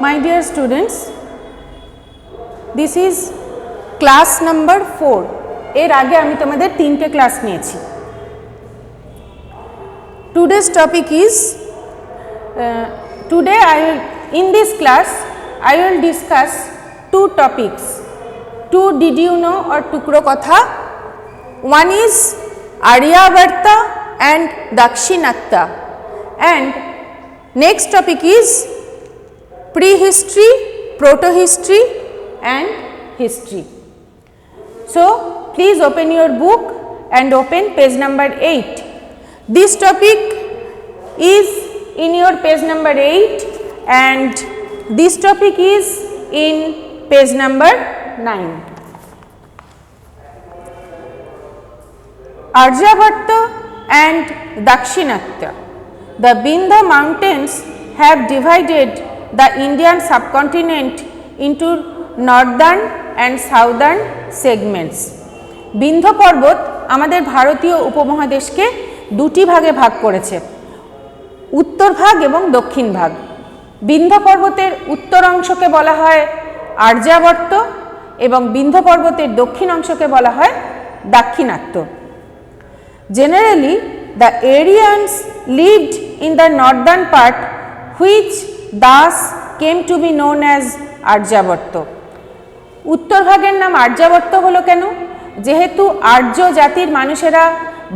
My dear students, this is class number 4. এর আগে আমি তোমাদের 3টে ক্লাস নিয়েছি। Today's topic is today in this class I will discuss two topics. Two did you know or টুকরো কথা. One is Aryavarta and Dakshinatya, and next topic is prehistory, protohistory and history. So please open your book and open page number 8. This topic is in your page number 8 and this topic is in page number 9. Aryavarta and Dakshinatya. The Vindhya mountains have divided the Indian subcontinent into northern and southern segments. Vindhya পর্বত আমাদের ভারতীয় উপমহাদেশকে দুটি ভাগে ভাগ করেছে, উত্তর ভাগ এবং দক্ষিণ ভাগ। বিন্ধ্য পর্বতের উত্তর অংশকে বলা হয় আর্যাবর্ত এবং বিন্ধ্য পর্বতের দক্ষিণ অংশকে বলা হয় দাক্ষিণাত্য। Generally, the Aryans lived in the northern part, which thus came to be known as Aryavart. উত্তর ভাগের নাম আর্যাবর্ত হলো কেন? যেহেতু আর্য জাতির মানুষেরা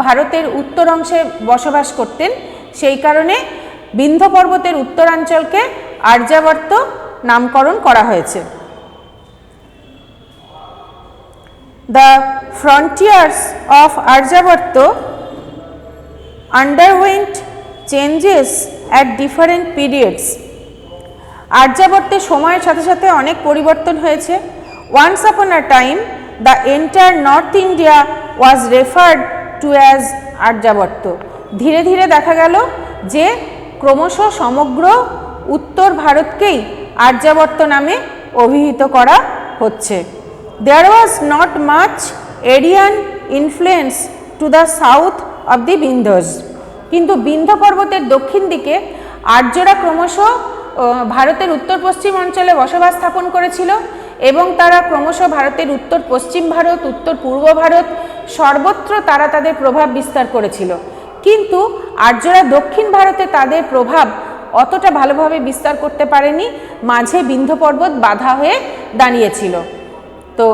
ভারতের উত্তর অংশে বসবাস করতেন, সেই কারণে বিন্ধ্য পর্বতের উত্তরাঞ্চলকে আর্যাবর্ত নামকরণ করা হয়েছে। The frontiers of Aryavarta underwent changes at different periods. আর্যাবর্তের সময়ের সাথে সাথে অনেক পরিবর্তন হয়েছে। Once upon a time, the entire North India was referred to as Aryavart. ধীরে ধীরে দেখা গেল যে ক্রমশ সমগ্র উত্তর ভারতকেই আর্যাবর্ত নামে অভিহিত করা হচ্ছে। There was not much Aryan influence to the south of the Vindhyas, কিন্তু বিন্ধ্য পর্বতের দক্ষিণ দিকে আর্যরা ক্রমশ ভারতের উত্তর পশ্চিম অঞ্চলে বসবাস স্থাপন করেছিল এবং তারা ক্রমশ ভারতের উত্তর পশ্চিম ভারত, উত্তর পূর্ব ভারত সর্বত্র তারা তাদের প্রভাব বিস্তার করেছিল। কিন্তু আর্যরা দক্ষিণ ভারতে তাদের প্রভাব অতটা ভালোভাবে বিস্তার করতে পারেনি, মাঝে বিন্ধ্য পর্বত বাধা হয়ে দাঁড়িয়েছিল। তো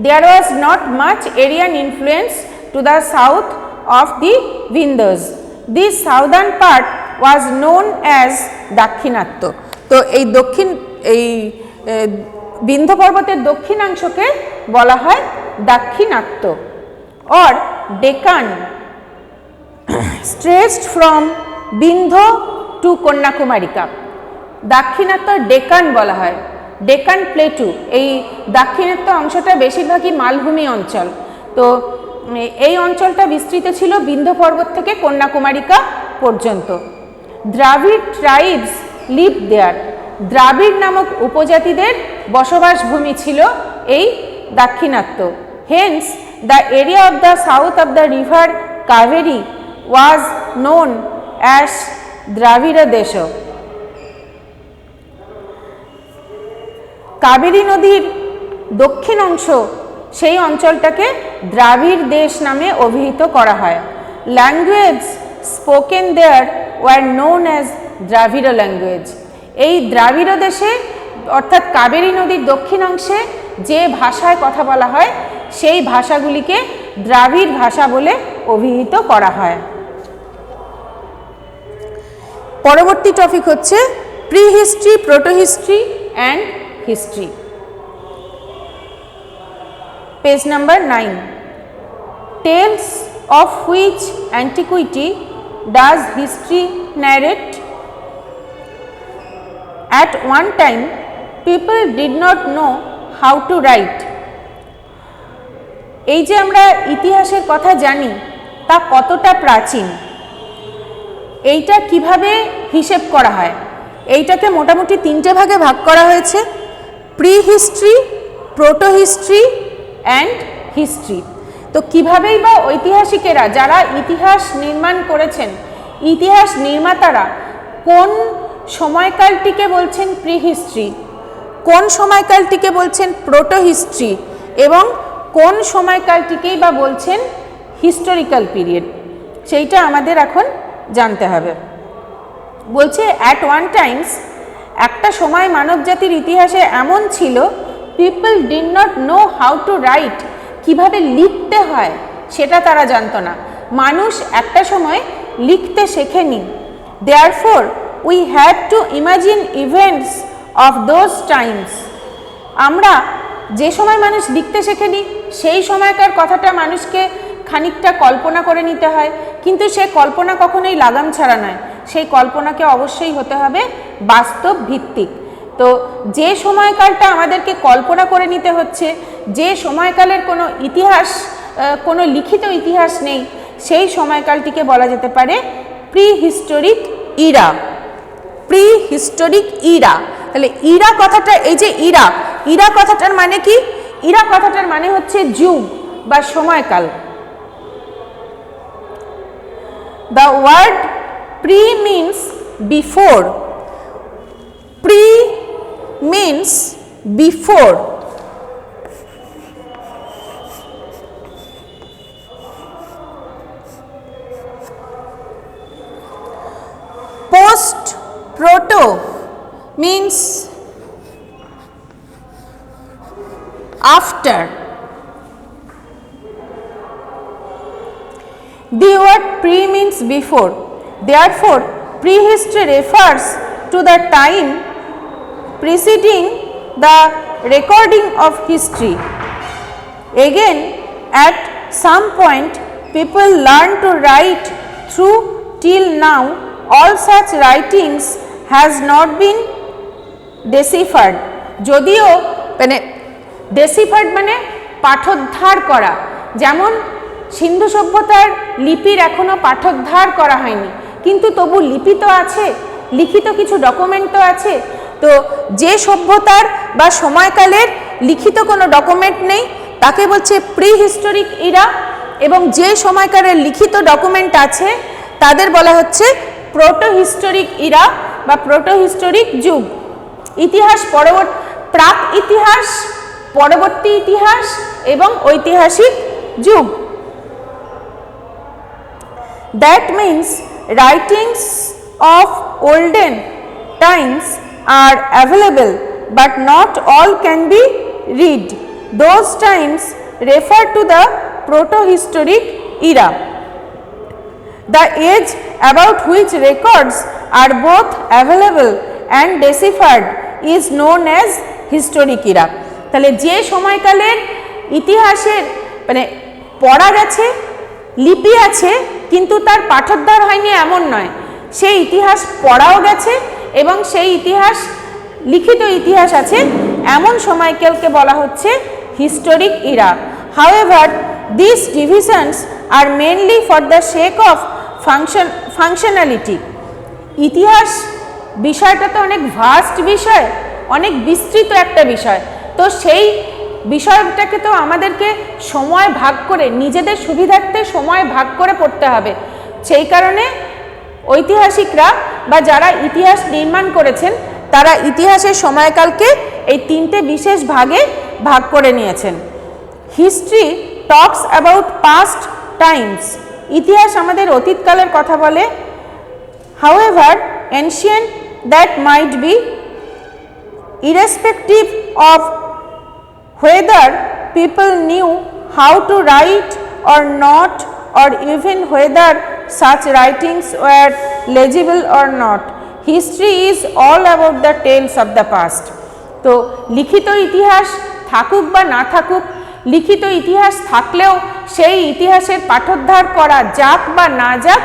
there was not much Aryan influence to the south of the Vindhyas. This southern part was known as দাক্ষিণাত্য। তো এই বিন্ধ্য পর্বতের দক্ষিণাংশকে বলা হয় দাক্ষিণাত্য or Deccan, stretched from Vindhya to Kanyakumarika. দাক্ষিণাত্য ডেকান বলা হয়। ডেকান প্লেটু, এই দাক্ষিণাত্য অংশটা বেশিরভাগই মালভূমি অঞ্চল। তো এই অঞ্চলটা বিস্তৃত ছিল বিন্ধ্য পর্বত থেকে কন্যাকুমারিকা পর্যন্ত। দ্রাবিড় ট্রাইবস লিভ দেয়ার, দ্রাবিড় নামক উপজাতিদের বসবাস ভূমি ছিল এই Dakshinatya. Hence the area of the south of the river Kaveri was known as Dravida দেশ। কাবেরী নদীর দক্ষিণ অংশ, সেই অঞ্চলটাকে দ্রাবিড় দেশ নামে অভিহিত করা হয়। Language spoken there were known as Dravida language. এই দ্রাবিড় দেশে অর্থাৎ কাবেরী নদীর দক্ষিণ অংশে যে ভাষায় কথা বলা হয় সেই ভাষাগুলিকে দ্রাবিড় ভাষা বলে অভিহিত করা হয়। পরবর্তী টপিক হচ্ছে প্রিহিস্ট্রি, প্রোটোহিস্ট্রি and history. Page number 9. Tales of which antiquity does history narrate? At one time, people did not know how to write. এই যে আমরা ইতিহাসের কথা জানি তা কতটা প্রাচীন, এইটা কিভাবে হিসেব করা হয়, এইটাকে মোটামুটি 3টে ভাগে ভাগ করা হয়েছে, প্রিহিস্ট্রি, প্রোটোহিস্ট্রি অ্যান্ড হিস্ট্রি। তো কীভাবেই বা ঐতিহাসিকেরা যারা ইতিহাস নির্মাণ করেছেন, ইতিহাস নির্মাতারা কোন সময়কালটিকে বলছেন প্রি হিস্ট্রি, কোন সময়কালটিকে বলছেন প্রোটো হিস্ট্রি এবং কোন সময়কালটিকেই বা বলছেন হিস্টোরিক্যাল পিরিয়ড, সেইটা আমাদের এখন জানতে হবে। বলছে অ্যাট ওয়ান টাইমস, একটা সময় মানবজাতির ইতিহাসে এমন ছিল, people did not know how to right, কিভাবে লিখতে হয় সেটা তারা জানতো না। মানুষ একটা সময় লিখতে শেখেনি। Therefore we had to imagine events of those times, আমরা যে সময় মানুষ লিখতে শেখেনি সেই সময়কার কথাটা মানুষকে খানিকটা কল্পনা করে নিতে হয়, কিন্তু সে কল্পনা কখনোই লাগাম ছাড়া নয়, সেই কল্পনাকে অবশ্যই হতে হবে বাস্তব ভিত্তিক। তো যে সময়কালটা আমাদেরকে কল্পনা করে নিতে হচ্ছে, যে সময়কালের কোনো ইতিহাস, কোনো লিখিত ইতিহাস নেই, সেই সময়কালটিকে বলা যেতে পারে pre historic Ira. Pre historic Ira, তাহলে ইরা কথাটা, এই যে ইরা, ইরা কথাটার মানে কি? ইরা কথাটার মানে হচ্ছে যুগ বা সময়কাল। The word pre means before. Pre means before. Post, proto means after. The word pre means before. Therefore, prehistory refers to the time preceding the recording of history. Again, at some point, people learn to write through. Till now, all such writings has not been deciphered. যদিও মানে ডেসিফার্ড মানে পাঠোদ্ধার করা, যেমন সিন্ধু সভ্যতার লিপির এখনো পাঠোদ্ধার করা হয়নি, কিন্তু তবু লিপি তো আছে, লিখিত কিছু ডকুমেন্ট তো আছে। তো যে সভ্যতার বা সময়কালের লিখিত কোনো ডকুমেন্ট নেই তাকে বলছে প্রি হিস্টোরিক ইরা, এবং যে সময়কালের লিখিত ডকুমেন্ট আছে তাদের বলা হচ্ছে প্রোটো হিস্টোরিক ইরা বা প্রোটো হিস্টোরিক যুগ। ইতিহাস প্রাক ইতিহাস, পরবর্তী ইতিহাস এবং ঐতিহাসিক যুগ। That means writings of olden times are available, but not all can be read. Those times refer to the proto-historic era. The age about which records are both available and deciphered is known as historic era. তাহলে যে সময়কালের ইতিহাসের মানে পড়া গেছে, লিপি আছে, কিন্তু তার পাঠোদ্ধার হয়নি এমন নয়, সেই ইতিহাস পড়াও গেছে এবং সেই ইতিহাস লিখিত ইতিহাস আছে, এমন সময়কালকে বলা হচ্ছে historic Ira. However, these divisions are mainly for the sake of functionality. ইতিহাস বিষয়টা তো অনেক ভাস্ট বিষয়, অনেক বিস্তৃত একটা বিষয়, তো সেই বিষয়টাকে তো আমাদেরকে সময় ভাগ করে, নিজেদের সুবিধার্থে সময় ভাগ করে পড়তে হবে। সেই কারণে ঐতিহাসিকরা বা যারা ইতিহাস নির্মাণ করেছেন তারা ইতিহাসের সময়কালকে এই তিনটে বিশেষ ভাগে ভাগ করে নিয়েছেন। History talks about past Times, ইতিহাস আমাদের অতীতকালের কথা বলে। However, ancient that might be, irrespective of whether people knew how to write or not, or even whether such writings were legible or not. History is all about the tales of the past. তো লিখিত ইতিহাস থাকুক বা না থাকুক, লিখিত ইতিহাস থাকলেও সেই ইতিহাসের পাঠোদ্ধার করা যাক বা না যাক,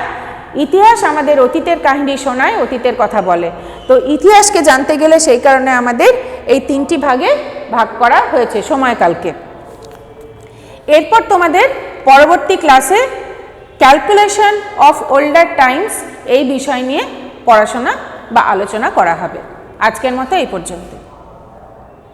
ইতিহাস আমাদের অতীতের কাহিনী শোনায়, অতীতের কথা বলে। তো ইতিহাসকে জানতে গেলে সেই কারণে আমাদের এই তিনটি ভাগে ভাগ করা হয়েছে সময়কালকে। এরপর তোমাদের পরবর্তী ক্লাসে ক্যালকুলেশন অফ ওল্ডার টাইমস এই বিষয় নিয়ে পড়াশোনা বা আলোচনা করা হবে। আজকের মতো এই পর্যন্ত।